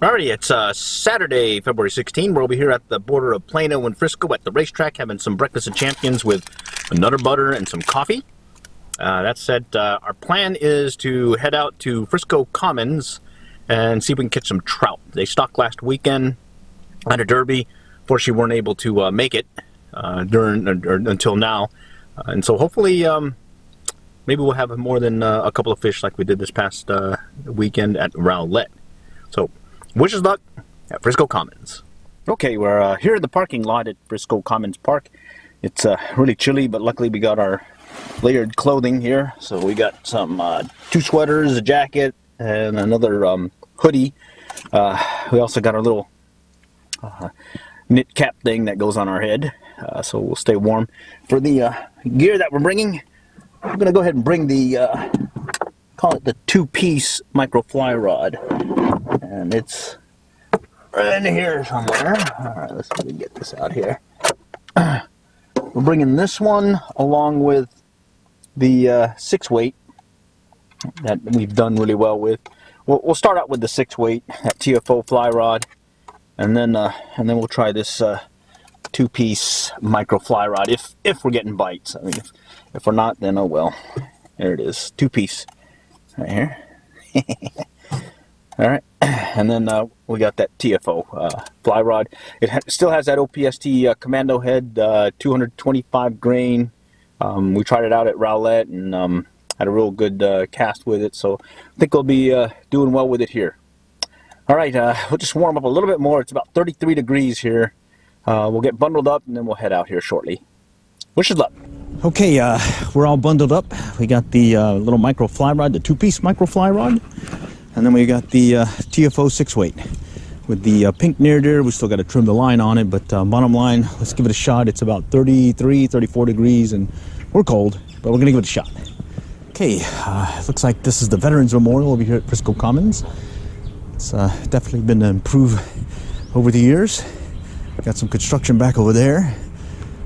Alrighty, it's Saturday, February 16. We'll be here at the border of Plano and Frisco at the racetrack having some breakfast of champions with Nutter Butter and some coffee. That said, our plan is to head out to Frisco Commons and see if we can catch some trout. They stocked last weekend at a derby. Fortunately, weren't able to make it until now. And so hopefully, maybe we'll have more than a couple of fish like we did this past weekend at Rowlett. So, wish us luck at Frisco Commons. Okay, we're here in the parking lot at Frisco Commons Park. It's really chilly, but luckily we got our layered clothing here. So we got some 2 sweaters, a jacket, and another hoodie. We also got our little knit cap thing that goes on our head, so we'll stay warm. For the gear that we're bringing, I'm going to go ahead and bring the, call it the 2-piece micro fly rod. And it's right in here somewhere. Alright, let's see if we can get this out here. We're bringing this one along with the 6-weight that we've done really well with. We'll start out with the 6-weight, that TFO fly rod, and then we'll try this 2-piece micro fly rod if we're getting bites. I mean, if we're not, then oh well. There it is, 2-piece right here. All right, and then we got that TFO fly rod. It still has that OPST commando head, 225 grain. We tried it out at Rowlett and had a real good cast with it, so I think we'll be doing well with it here. All right, we'll just warm up a little bit more. It's about 33 degrees here. We'll get bundled up and then we'll head out here shortly. Wish us luck. Okay, we're all bundled up. We got the little micro fly rod, the 2-piece micro fly rod. And then we got the TFO 6-weight with the pink Near Deere. We still got to trim the line on it, but bottom line, let's give it a shot. It's about 33, 34 degrees, and we're cold, but we're going to give it a shot. Okay, looks like this is the Veterans Memorial over here at Frisco Commons. It's definitely been improved over the years. Got some construction back over there,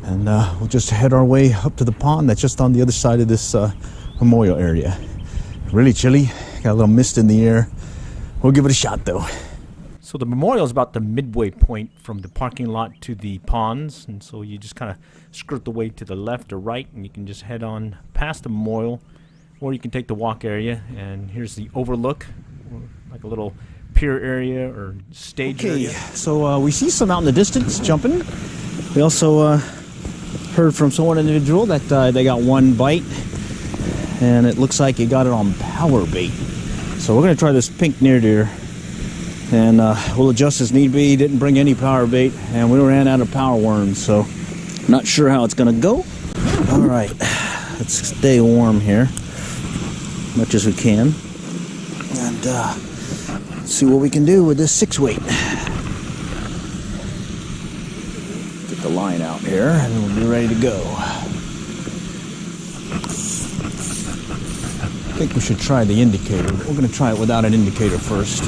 and we'll just head our way up to the pond that's just on the other side of this memorial area. Really chilly. Got a little mist in the air. We'll give it a shot though. So the memorial is about the midway point from the parking lot to the ponds, and so you just kind of skirt the way to the left or right, and you can just head on past the memorial, or you can take the walk area. And here's the overlook, like a little pier area or stage area. So we see some out in the distance jumping. We also heard from someone individual that they got one bite, and it looks like he got it on power bait. So we're going to try this pink Near Deere, and we'll adjust as need be. Didn't bring any power bait, and we ran out of power worms, so not sure how it's going to go. All right, let's stay warm here as much as we can, and see what we can do with this 6-weight. Get the line out here, and we'll be ready to go. I think we should try the indicator. We're going to try it without an indicator first.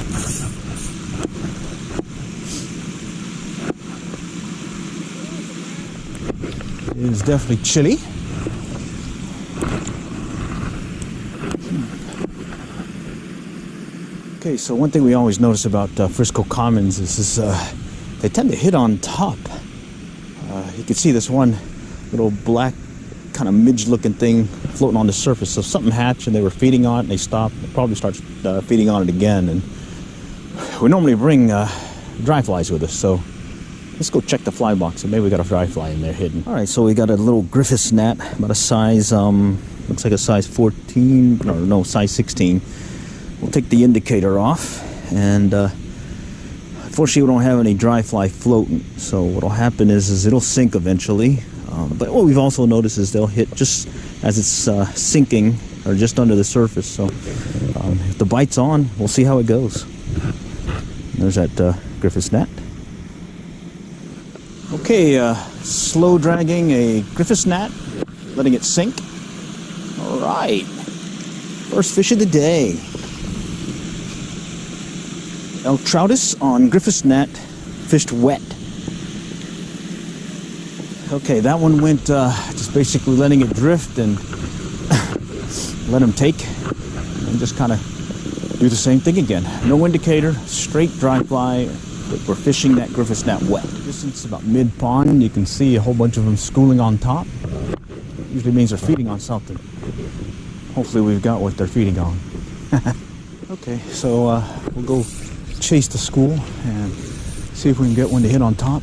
It is definitely chilly. Okay, so one thing we always notice about Frisco Commons is they tend to hit on top. You can see this one little black kind of midge-looking thing floating on the surface. So something hatched and they were feeding on it, and they stopped. They'll probably start feeding on it again. And we normally bring dry flies with us, so let's go check the fly box, and maybe we got a dry fly in there hidden. All right, so we got a little Griffith gnat, about a size, looks like a size 14, no, size 16. We'll take the indicator off, and unfortunately we don't have any dry fly floating. So what'll happen is it'll sink eventually. But what we've also noticed is they'll hit just as it's sinking or just under the surface. So if the bite's on, we'll see how it goes. There's that Griffith gnat. Okay, slow dragging a Griffith gnat, letting it sink. All right, first fish of the day. El Troutus on Griffith gnat, fished wet. Okay, that one went just basically letting it drift and let him take, and just kind of do the same thing again. No indicator, straight dry fly. We're fishing that Griffith Gnat wet. Distance about mid-pond. You can see a whole bunch of them schooling on top. Usually means they're feeding on something. Hopefully we've got what they're feeding on. Okay, so we'll go chase the school and see if we can get one to hit on top.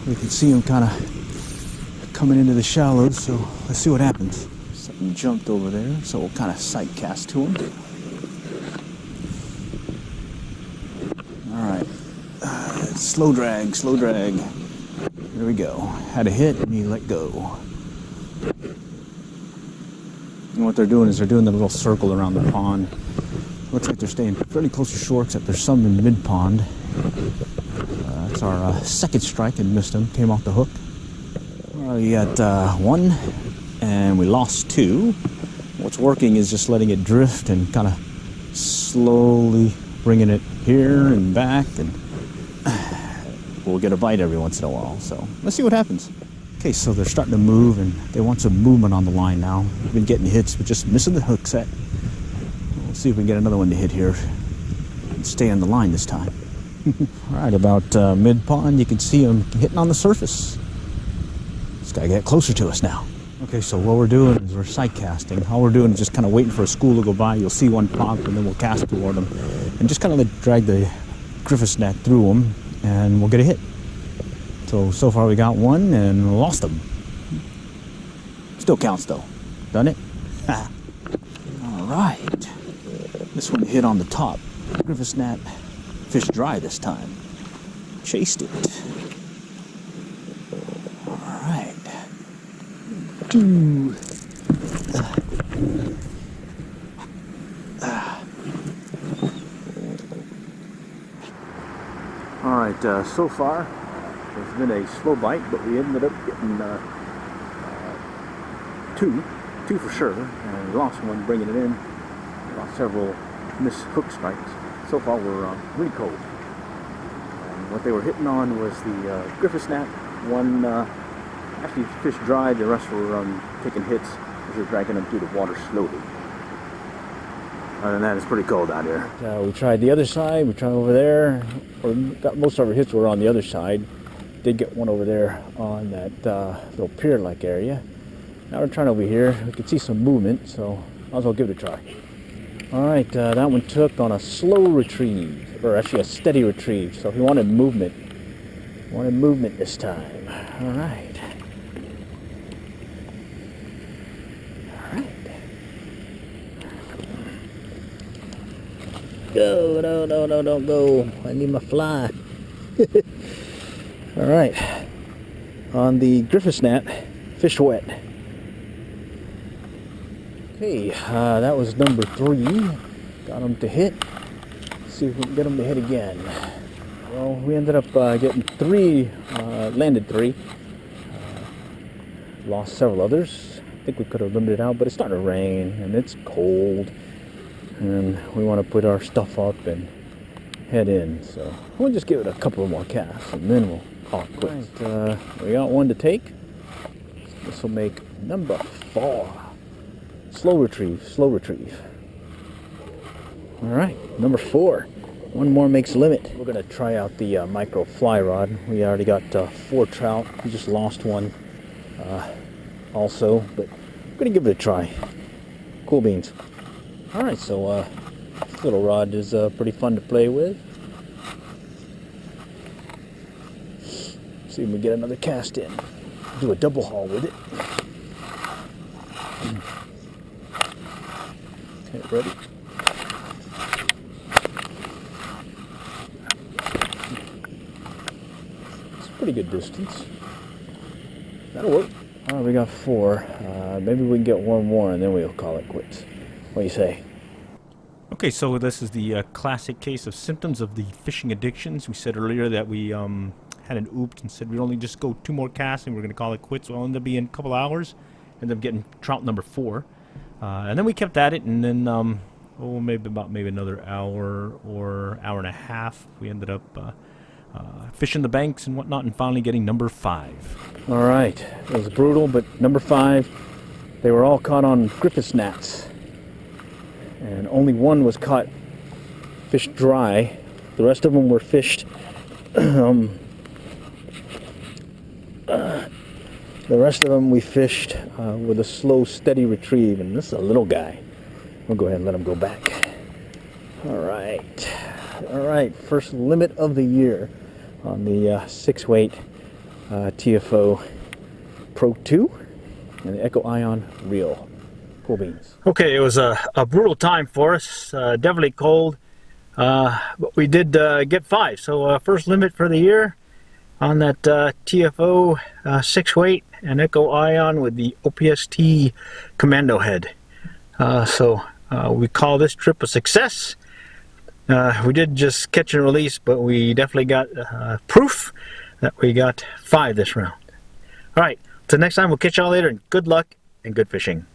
We can see them kind of coming into the shallows, so let's see what happens. Something jumped over there, so we'll kind of sight cast to him. Alright, slow drag, slow drag. There we go. Had a hit and he let go. And what they're doing is they're doing the little circle around the pond. Looks like they're staying fairly close to shore, except there's some in mid-pond. That's our second strike and missed him. Came off the hook. We got one, and we lost two. What's working is just letting it drift and kind of slowly bringing it here and back, and we'll get a bite every once in a while. So let's see what happens. Okay, so they're starting to move, and they want some movement on the line now. We've been getting hits, but just missing the hook set. We'll see if we can get another one to hit here and stay on the line this time. All right, about mid-pond, you can see them hitting on the surface. It's got to get closer to us now. Okay, so what we're doing is we're sight casting. All we're doing is just kind of waiting for a school to go by. You'll see one pop, and then we'll cast toward them. And just kind of drag the Griffith Gnat through them, and we'll get a hit. So far we got one and lost them. Still counts though, doesn't it? All right. This one hit on the top. Griffith Gnat fished dry this time. Chased it. All right. All right. So far, it's been a slow bite, but we ended up getting two for sure, and we lost one bringing it in. We lost several missed hook strikes. So far we're really cold. And what they were hitting on was the Griffith Gnat. One actually fished dry, the rest were taking hits as they're dragging them through the water slowly. Other than that, it's pretty cold out here. We tried the other side, we tried over there. Most of our hits were on the other side. Did get one over there on that little pier-like area. Now we're trying over here. We can see some movement, so might as well give it a try. All right, that one took on a slow retrieve, or actually a steady retrieve. So he wanted movement this time. All right. All right. Go, no, don't go. I need my fly. All right, on the Griffith Gnat, fish wet. Okay, that was number 3. Got him to hit. Let's see if we can get him to hit again. Well, we ended up getting 3, landed 3. Lost several others. I think we could have limited out, but it's starting to rain and it's cold. And we want to put our stuff up and head in. So we'll just give it a couple of more casts and then we'll call it quits. Right, we got one to take. This will make number 4. Slow retrieve. All right, number 4. One more makes limit. We're gonna try out the micro fly rod. We already got 4 trout. We just lost one also, but we're gonna give it a try. Cool beans. All right, so this little rod is pretty fun to play with. See if we get another cast in. Do a double haul with it. Okay, ready? It's a pretty good distance. That'll work. All right, we got 4. Maybe we can get one more and then we'll call it quits. What do you say? Okay, so this is the classic case of symptoms of the fishing addictions. We said earlier that we had an oops and said we'd only just go 2 more casts and we're going to call it quits. Well, it'll end up being a couple hours. Ended up getting trout number 4. And then we kept at it, and then, maybe another hour or hour and a half. We ended up fishing the banks and whatnot and finally getting number 5. All right, it was brutal, but number 5, they were all caught on Griffith Gnats. and only one was caught fished dry. The rest of them were fished. The rest of them we fished with a slow, steady retrieve, and this is a little guy. We'll go ahead and let him go back. All right, first limit of the year on the 6-weight TFO Pro 2 and the Echo Ion reel. Cool beans. Okay, it was a brutal time for us, definitely cold, but we did get 5. So first limit for the year on that TFO 6-weight and Echo Ion with the OPST commando head. So we call this trip a success. We did just catch and release, but we definitely got proof that we got 5 this round. All right, till next time, we'll catch y'all later, and good luck and good fishing.